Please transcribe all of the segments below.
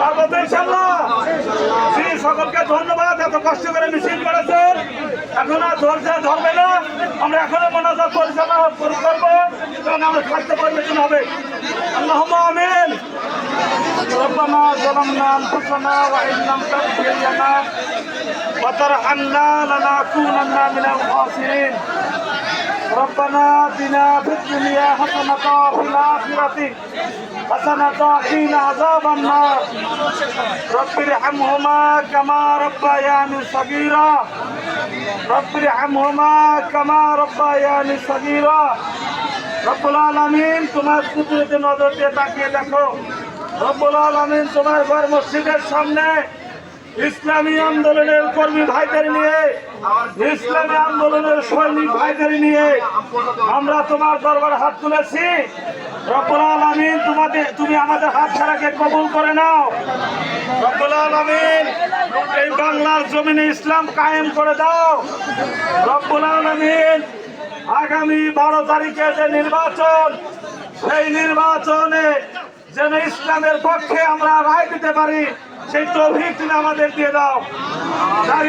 পারবো তো ইনশাআল্লাহ? সকলকে ধন্যবাদ, এত কষ্ট করে মিছিল করেছেন। এখন আর ধরবে না, আমরা এখনো মোনাজাত পরিচালনা করবো এবং আমরা থাকতে পরিবেশন হবে। আল্লাহুম্মা আমিন। ربنا ظلمنا أنفسنا وإن لم تغفر لنا وترحمنا لنكونن من الخاسرين. ربنا آتنا في الدنيا حسنة وفي الآخرة حسنة وقنا عذاب النار. رب ارحمهما كما ربياني صغيرا. رب ارحمهما كما ربياني صغيرا. রব্বুল আলামিন তোমার কুদরতে নজর দিয়ে তাকিয়ে দেখো। রব্বুল আলামিন তোমার ঘর মসজিদের সামনে ইসলামী আন্দোলনের কর্মী ভাইদের নিয়ে, ইসলামী আন্দোলনের সৈনিক ভাইদের নিয়ে আমরা তোমার দরবারে হাত তুলেছি। রব্বুল আলামিন তুমি আমাদের হাত ছাড়াকে কবুল করে নাও। রব্বুল আলামিন এই বাংলার জমিনে ইসলাম কায়েম করে দাও। রব্বুল আলামিন আগামী 12 তারিখে যে নির্বাচন, সেই নির্বাচনে যেন ইসলামের পক্ষে আমরা রায় দিতে পারি, সেই তৌফিক তুমি আমাদের দিয়ে দাও।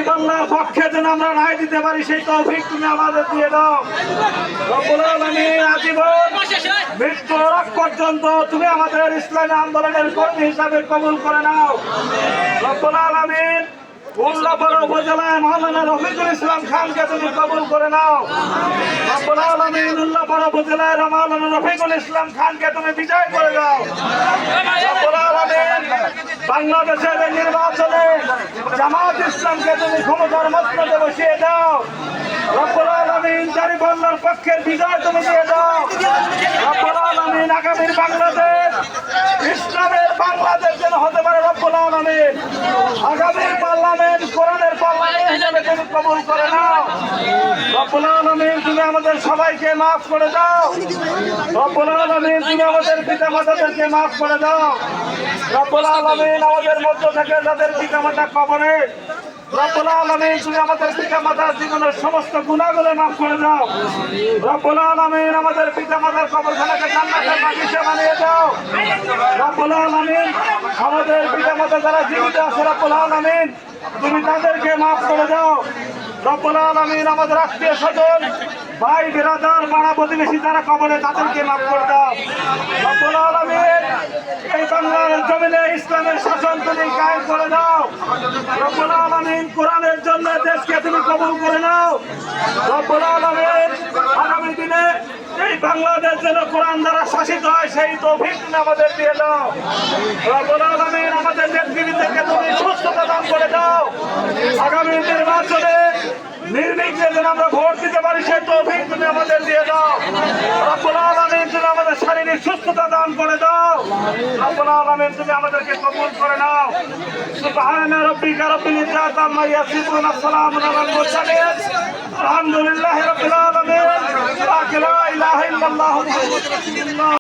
বাংলার পক্ষে যেন আমরা রায় দিতে পারি, সেই তৌফিক তুমি আমাদের দিয়ে দাও। রব্বুল আলামিন আজীবন মৃত্যুর আগ পর্যন্ত তুমি আমাদের ইসলামী আন্দোলনের কর্মী হিসাবে কবুল করে নাও। রব্বুল আলামিন উল্লাপাড়া উপজেলায় মাওলানা রফিকুল ইসলাম খানকে তুমি কবুল করে নাও। রব্বুল আলামিন উল্লাপাড়া উপজেলায় মাওলানা রফিকুল ইসলাম খানকে তুমি বিজয় করে দাও। রব্বুল আলামিন বাংলাদেশের নির্বাচনে জামাত ইসলামকে তুমি ক্ষমতার মসনদে বসিয়ে দাও। রব্বুল আলামিন চারিপাল্লার পক্ষের বিজয় তুমি দিয়ে দাও। রব্বুল আলামিন আগামীর বাংলাদেশ ইসলামের বাংলাদেশ যেন হতে পারে। রব্বুল আলামিন আগামীর পার্লামেন্ট কোরআনের পার্লামেন্ট হিসেবে তুমি কবুল করে নাও। রব্বুল আলামিন তুমি আমাদের সবাইকে মাফ করে দাও। রব্বুল আলামিন তুমি আমাদের পিতা মাতাদেরকে মাফ করে দাও। রব্বুল আলামিন আমাদের মধ্য থেকে যাদের পিতা মাতা কবরে, রব্বুল আলামিন তুমি আমাদের পিতা মাতার জীবনের সমস্ত গুনাহগুলো মাফ করে দাও। রব্বুল আলামিন আমাদের পিতা মাতার কবরখানাকে জান্নাতের বাগিচা বানিয়ে দাও। রব্বুল আলামিন আমাদের পিতা মাতা যারা জীবিত আছে, রব্বুল আলামিন তুমি তাদেরকে মাফ করে দাও। রব্বুল আলামিন আমাদের আত্মীয় স্বজন, ভাই বিরাদার, পাড়া প্রতিবেশী যারা কবরে, তাদেরকে মাফ করে দাও। রব্বুল আলামিন এই বাংলার জমিনে ইসলামের শাসন তুমি কায়েম করে দাও। রব্বুল আলামিন কোরআনের জন্য দেশকে তুমি কবুল করে নাও। রব্বুল আলামিন আগামী দিনে এই বাংলাদেশ যেন কোরআন দ্বারা শাসিত হয়, সেই তৌফিক তুমি আমাদের দিয়ে দাও। রব্বুল আলামিন আমাদের নেতৃবৃন্দকে তুমি সুস্থতা দান করে দাও। আগামী নির্বাচনে নির্বিঘ্নে যেন আমরা ভোট দিতে পারি, সেই তৌফিক তুমি আমাদের দিয়ে দাও। রব্বুল আলামিন তুমি আমাদের শারীরিক সুস্থতা দান করে দাও। রব্বুল আলামিন তুমি আমাদেরকে কবুল করে নাও। সুবহান রাব্বিকা রাব্বিল ইজ্জাতি আম্মা ইয়াসিফুন, আসসালামু আলাল মুরসালিন, আলহামদুলিল্লাহি রাব্বিল আলামিন। লা ইলাহা ইল্লাল্লাহু মুহাম্মাদুর রাসূলুল্লাহ।